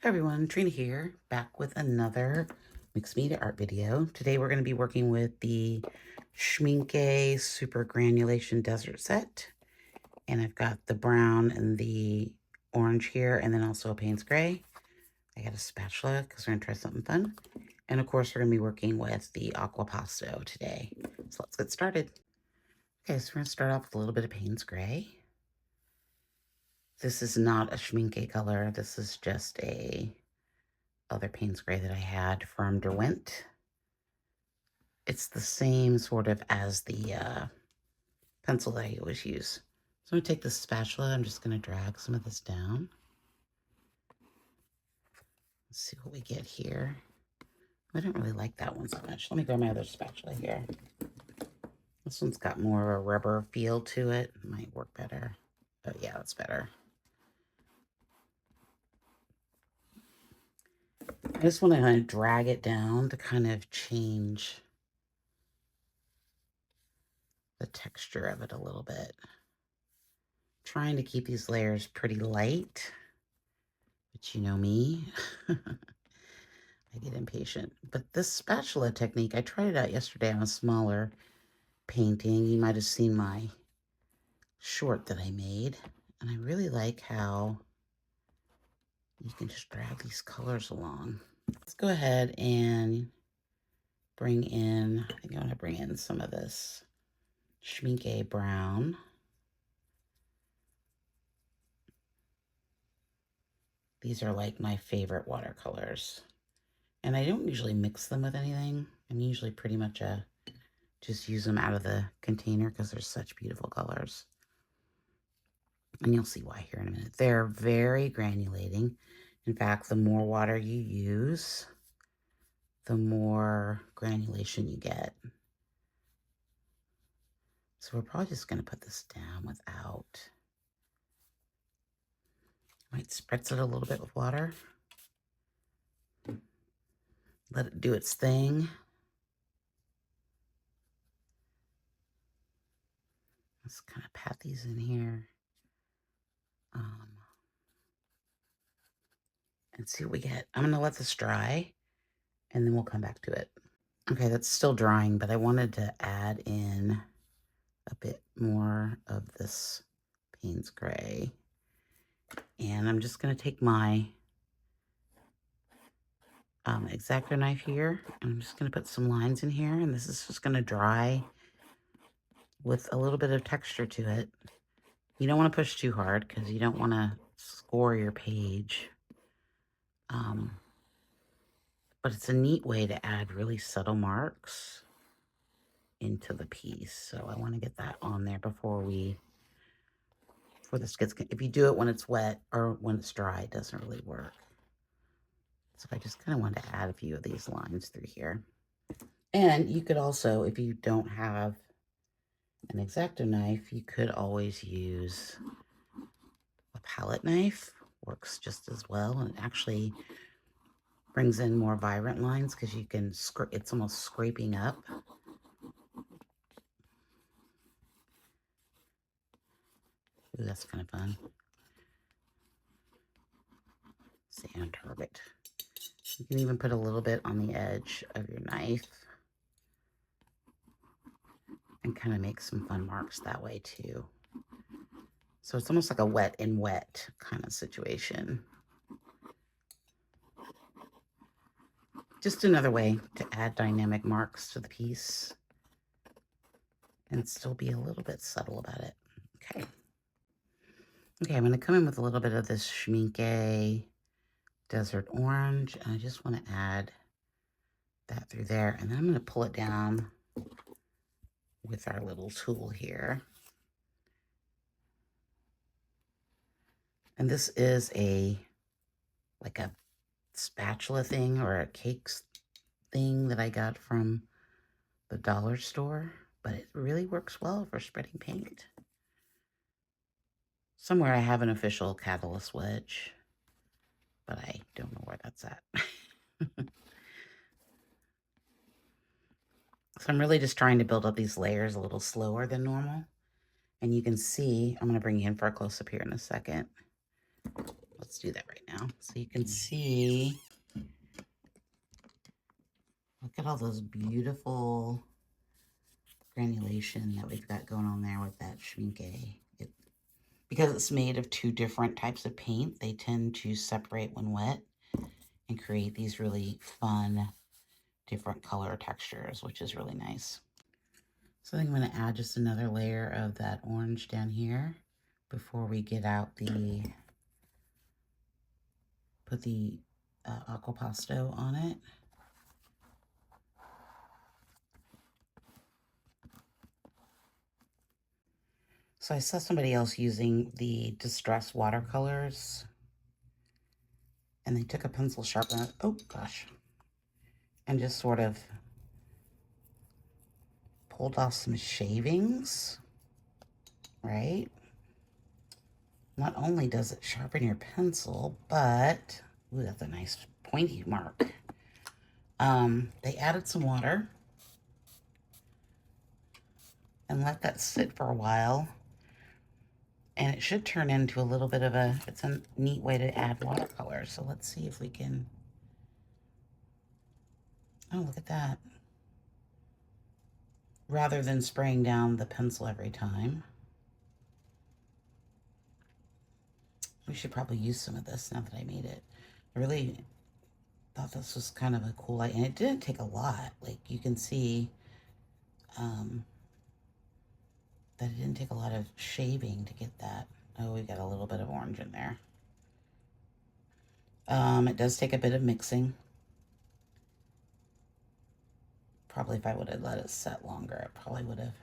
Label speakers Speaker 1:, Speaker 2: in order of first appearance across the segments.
Speaker 1: Hi everyone, Trina here, back with another mixed media art video. Today we're going to be working with the Schmincke Super Granulation Desert Set. And I've got the brown and the orange here, and then also a Payne's Gray. I got a spatula because we're going to try something fun. And of course, we're going to be working with the Aquapasto today. So let's get started. Okay, so we're going to start off with a little bit of Payne's Gray. This is not a Schmincke color. This is just a other Payne's Gray that I had from Derwent. It's the same sort of as the pencil that I always use. So I'm going to take this spatula. I'm just going to drag some of this down. Let's see what we get here. I don't really like that one so much. Let me grab my other spatula here. This one's got more of a rubber feel to it. Might work better. Oh yeah, that's better. I just want to kind of drag it down to kind of change the texture of it a little bit. Trying to keep these layers pretty light, but you know me. I get impatient. But this spatula technique, I tried it out yesterday on a smaller painting. You might have seen my short that I made. And I really like how you can just drag these colors along. Let's go ahead and bring in, I think I want to bring in some of this Schmincke brown. These are like my favorite watercolors. And I don't usually mix them with anything. I'm usually pretty much just use them out of the container because they're such beautiful colors. And you'll see why here in a minute. They're very granulating. In fact, the more water you use, the more granulation you get. So we're probably just going to put this down without. Might spritz it a little bit with water. Let it do its thing. Let's kind of pat these in here. And see what we get. I'm going to let this dry, and then we'll come back to it. Okay, that's still drying, but I wanted to add in a bit more of this Payne's Gray. And I'm just going to take my X-Acto knife here, and I'm just going to put some lines in here, and this is just going to dry with a little bit of texture to it. You don't want to push too hard because you don't want to score your page. But it's a neat way to add really subtle marks into the piece. So I want to get that on there before this gets, if you do it when it's wet or when it's dry, it doesn't really work. So I just kind of wanted to add a few of these lines through here. And you could also, if you don't have an X-Acto knife, you could always use a palette knife. Works just as well, and it actually brings in more vibrant lines because you can, it's almost scraping up. Ooh, that's kind of fun. Sand target. You can even put a little bit on the edge of your knife and kind of make some fun marks that way too. So it's almost like a wet and wet kind of situation. Just another way to add dynamic marks to the piece and still be a little bit subtle about it. Okay. Okay, I'm going to come in with a little bit of this Schmincke Desert Orange, and I just want to add that through there. And then I'm going to pull it down with our little tool here. And this is like a spatula thing or a cakes thing that I got from the dollar store, but it really works well for spreading paint. Somewhere I have an official catalyst wedge, but I don't know where that's at. So I'm really just trying to build up these layers a little slower than normal. And you can see, I'm going to bring you in for a close-up here in a second. Let's do that right now. now. So you can see, look at all those beautiful granulation that we've got going on there with that schminke. Because it's made of two different types of paint, they tend to separate when wet and create these really fun, different color textures, which is really nice. So I think I'm going to add just another layer of that orange down here before we get out the, put the Aquapasto on it. So I saw somebody else using the Distress watercolors, and they took a pencil sharpener, oh gosh, and just sort of pulled off some shavings, right? Not only does it sharpen your pencil, but, ooh, that's a nice pointy mark. They added some water and let that sit for a while. And it should turn into a little bit of a, it's a neat way to add watercolor. So let's see if we can, oh, look at that. Rather than spraying down the pencil every time. We should probably use some of this now that I made it. I really thought this was kind of a cool idea. And it didn't take a lot. Like you can see that it didn't take a lot of shaving to get that. Oh, we got a little bit of orange in there. It does take a bit of mixing. Probably if I would have let it set longer, it probably would have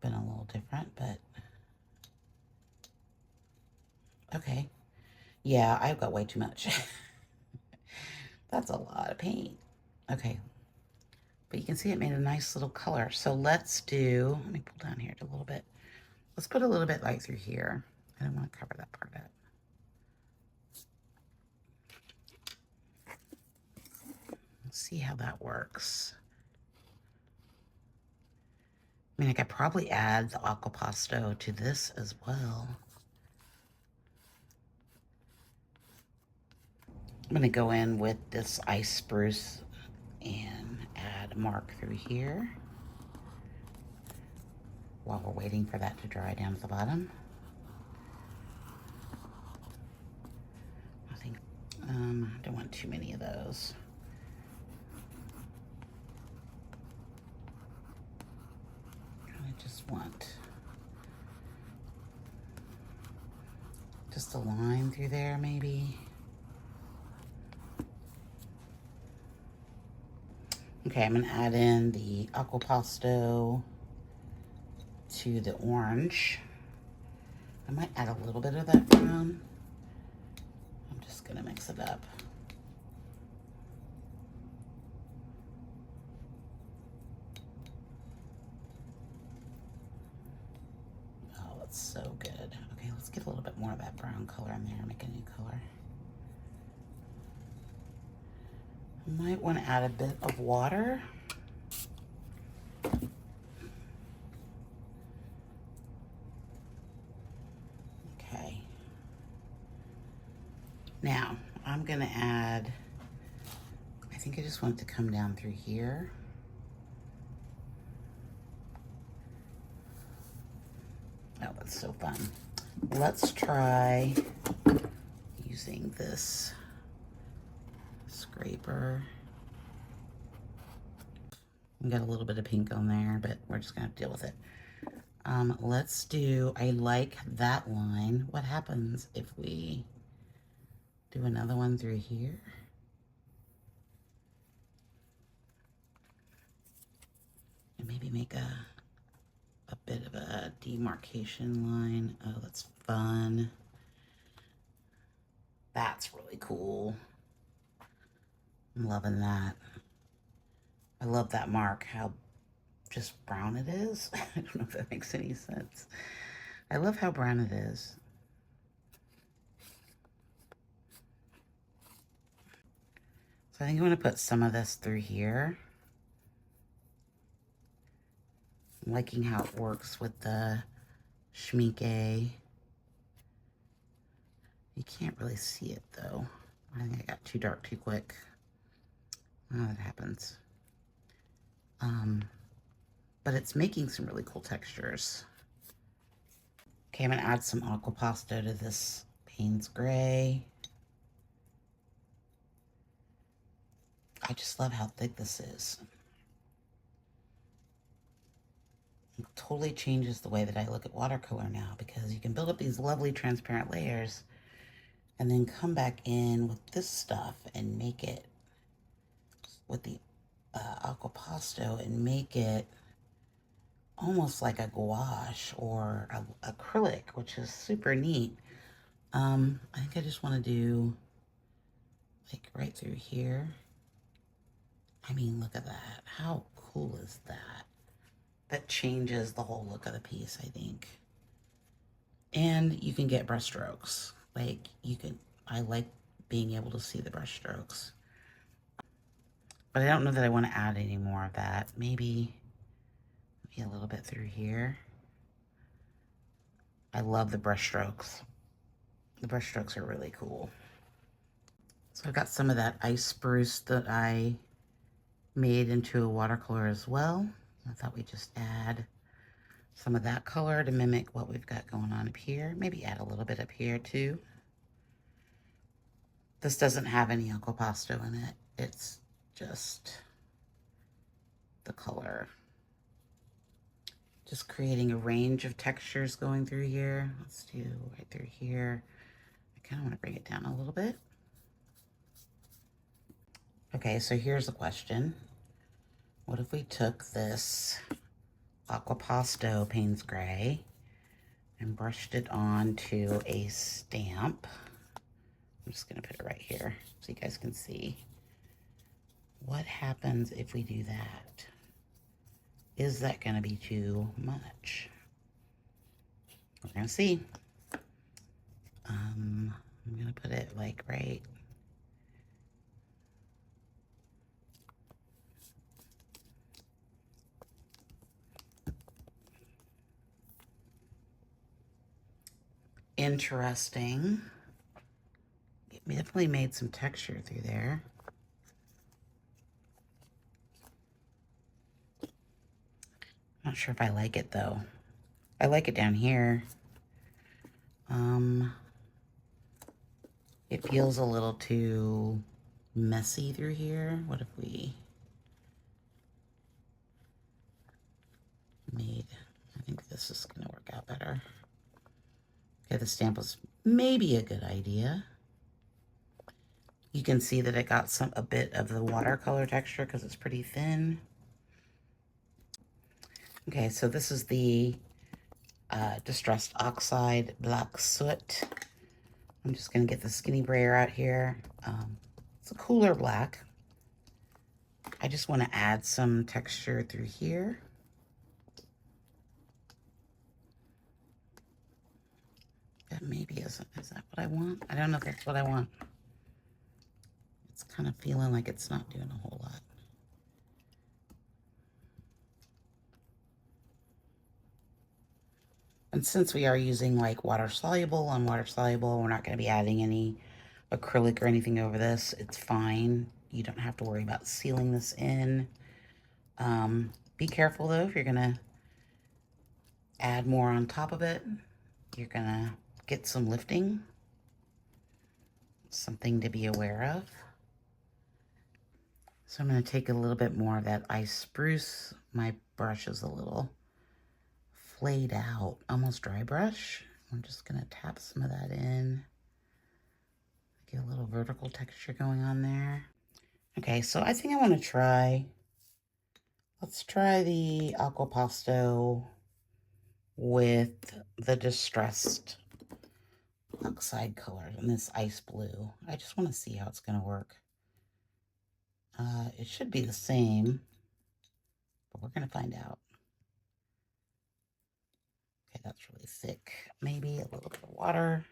Speaker 1: been a little different, but okay. Yeah, I've got way too much. That's a lot of paint. Okay. But you can see it made a nice little color. So let's do, let me pull down here a little bit. Let's put a little bit light through here. I don't want to cover that part of it. Let's see how that works. I mean, I could probably add the Aquapasto to this as well. I'm going to go in with this ice spruce and add a mark through here while we're waiting for that to dry down to the bottom. I think I don't want too many of those. I just want just a line through there, maybe. Okay, I'm gonna add in the Aquapasto to the orange. I might add a little bit of that brown. I'm just gonna mix it up. Oh, that's so good. Okay, let's get a little bit more of that brown color in there, make a new color. I might want to add a bit of water. Okay. Now, I'm going to add, I think I just want it to come down through here. Oh, that's so fun. Let's try using this scraper. We got a little bit of pink on there, but we're just gonna have to deal with it. Let's do, I like that line. What happens if we do another one through here? And maybe make a bit of a demarcation line. Oh, that's fun. That's really cool. I'm loving that. I love that mark, how just brown it is. I don't know if that makes any sense. I love how brown it is. So I think I'm going to put some of this through here. I'm liking how it works with the schminke. You can't really see it though. I think I got too dark too quick. Oh, that happens. But it's making some really cool textures. Okay, I'm gonna add some Aquapasto to this Payne's Gray. I just love how thick this is. It totally changes the way that I look at watercolor now, because you can build up these lovely transparent layers and then come back in with this stuff and make it with the Aquapasto and make it almost like a gouache or a acrylic, which is super neat. I think I just want to do like right through here. I mean, look at that. How cool is that? That changes the whole look of the piece, I think. And you can get brush strokes. Like you can, I like being able to see the brush strokes. But I don't know that I want to add any more of that. Maybe a little bit through here. I love the brush strokes. The brush strokes are really cool. So I've got some of that ice spruce that I made into a watercolor as well. I thought we'd just add some of that color to mimic what we've got going on up here. Maybe add a little bit up here too. This doesn't have any Aquapasto in it. It's just the color. Just creating a range of textures going through here. Let's do right through here. I kind of want to bring it down a little bit. Okay, so here's the question. What if we took this Aquapasto Payne's Gray and brushed it onto a stamp? I'm just going to put it right here so you guys can see. What happens if we do that? Is that going to be too much? We're going to see. I'm going to put it like right. Interesting. It definitely made some texture through there. Not sure if I like it though. I like it down here. It feels a little too messy through here. What if we made, I think this is gonna work out better. Okay, the stamp was maybe a good idea. You can see that it got a bit of the watercolor texture because it's pretty thin. Okay, so this is the Distressed Oxide Black Soot. I'm just gonna get the skinny brayer out here. It's a cooler black. I just want to add some texture through here. That maybe isn't, is that what I want? I don't know if that's what I want. It's kind of feeling like it's not doing a whole lot. And since we are using like water soluble on water soluble, we're not going to be adding any acrylic or anything over this. It's fine. You don't have to worry about sealing this in. Be careful though, if you're going to add more on top of it, you're going to get some lifting. Something to be aware of. So I'm going to take a little bit more of that ice spruce. My brush is a little flayed out, almost dry brush. I'm just going to tap some of that in. Get a little vertical texture going on there. Okay, so I think I want to try, let's try the Aquapasto with the Distressed Oxide color and this ice blue. I just want to see how it's going to work. It should be the same, but we're going to find out. Okay, that's really thick. Maybe a little bit of water.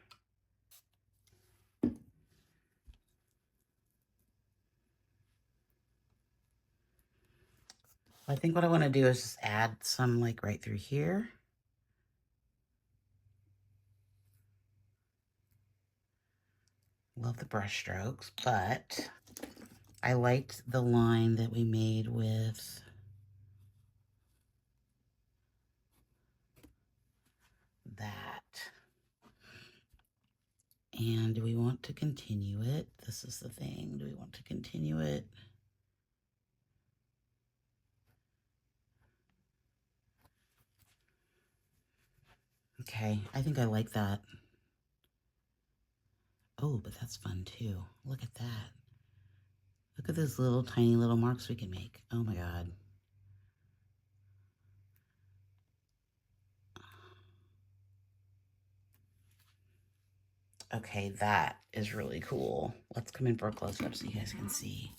Speaker 1: I think what I want to do is just add some like right through here. Love the brush strokes, but I liked the line that we made with that. And do we want to continue it? This is the thing. Do we want to continue it? Okay, I think I like that. Oh, but that's fun too. Look at that. Look at those little tiny little marks we can make. Oh my God. Okay, that is really cool. Let's come in for a close-up so you guys can see.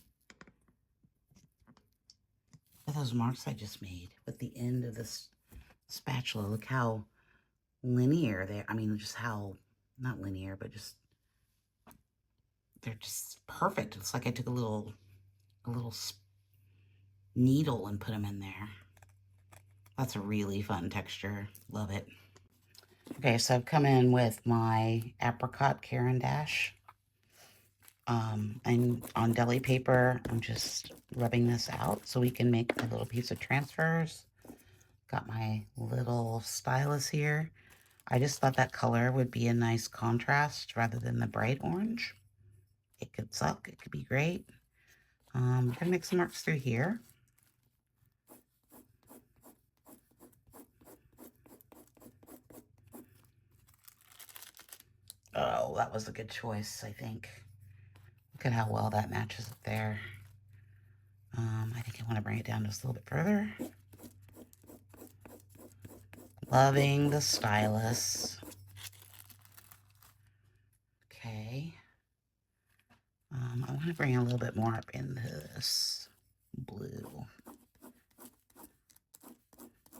Speaker 1: Look at those marks I just made with the end of this spatula. Look how linear they are. I mean, just how, not linear, but just, they're just perfect. It's like I took a little needle and put them in there. That's a really fun texture. Love it. Okay, so I've come in with my apricot Caran d'Ache. And on deli paper, I'm just rubbing this out so we can make a little piece of transfers. Got my little stylus here. I just thought that color would be a nice contrast rather than the bright orange. It could suck, it could be great. I'm gonna make some marks through here. Oh, that was a good choice, I think. Look at how well that matches up there. I think I want to bring it down just a little bit further. Loving the stylus. Okay. I want to bring a little bit more up in this blue.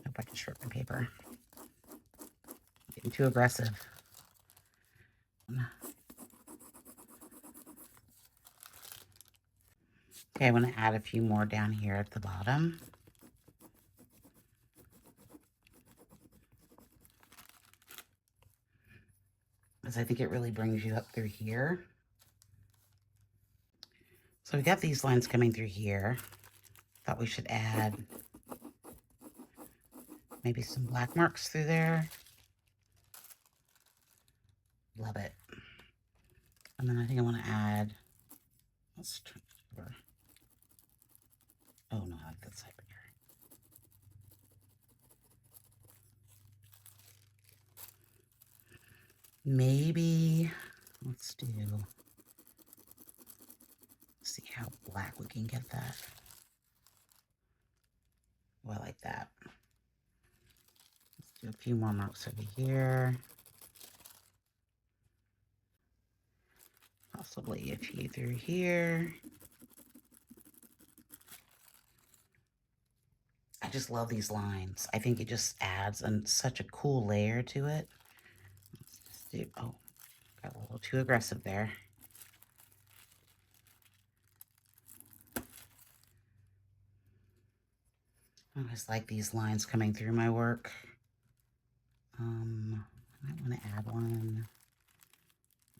Speaker 1: Hope I can sharpen paper. Getting too aggressive. Okay, I want to add a few more down here at the bottom. Because I think it really brings you up through here. So we got these lines coming through here. Thought we should add maybe some black marks through there. Love it. And then I think I want to add, let's turn it over. Oh no, I like that side better. Maybe, let's see how black we can get that. Oh, I like that. Let's do a few more marks over here. Possibly a few through here. I just love these lines. I think it just adds such a cool layer to it. Let's just do, oh, got a little too aggressive there. I always like these lines coming through my work. I might want to add one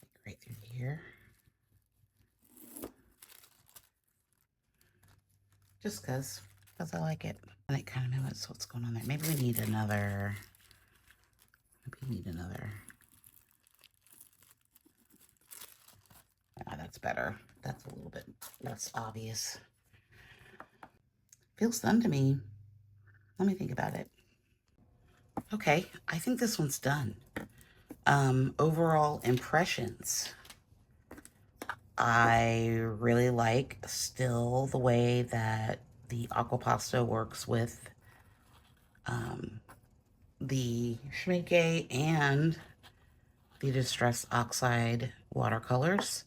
Speaker 1: like right through here. Just because I like it. And it kind of mimics what's going on there. Maybe we need another. Ah, that's better. That's a little bit less obvious. Feels done to me. Let me think about it. Okay, I think this one's done. Overall impressions. I really like still the way that the Aquapasto works with the Schmincke and the Distress Oxide watercolors.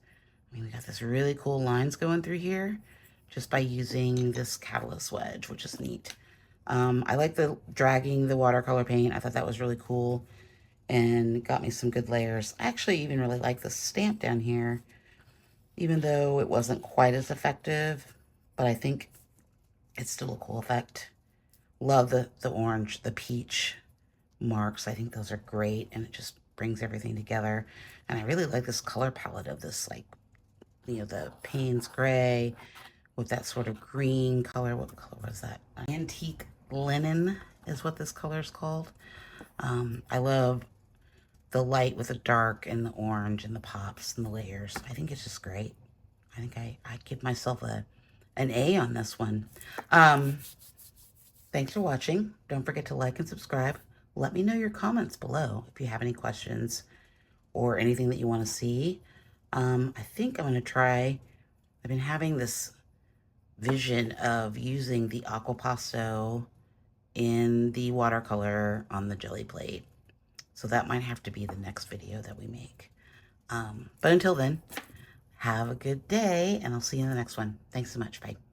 Speaker 1: I mean, we got this really cool lines going through here just by using this catalyst wedge, which is neat. I like the dragging the watercolor paint. I thought that was really cool and got me some good layers. I actually even really like the stamp down here, even though it wasn't quite as effective, but I think it's still a cool effect. Love the orange, the peach marks. I think those are great, and it just brings everything together. And I really like this color palette of this, like, you know, the Payne's gray with that sort of green color. What color was that? Antique linen is what this color is called. I love the light with the dark and the orange and the pops and the layers. I think it's just great. I think I give myself an A on this one. Thanks for watching. Don't forget to like and subscribe. Let me know your comments below if you have any questions or anything that you want to see. I think I'm going to try, I've been having this vision of using the Aquapasto in the watercolor on the jelly plate. So that might have to be the next video that we make. But until then, have a good day, and I'll see you in the next one. Thanks so much. Bye.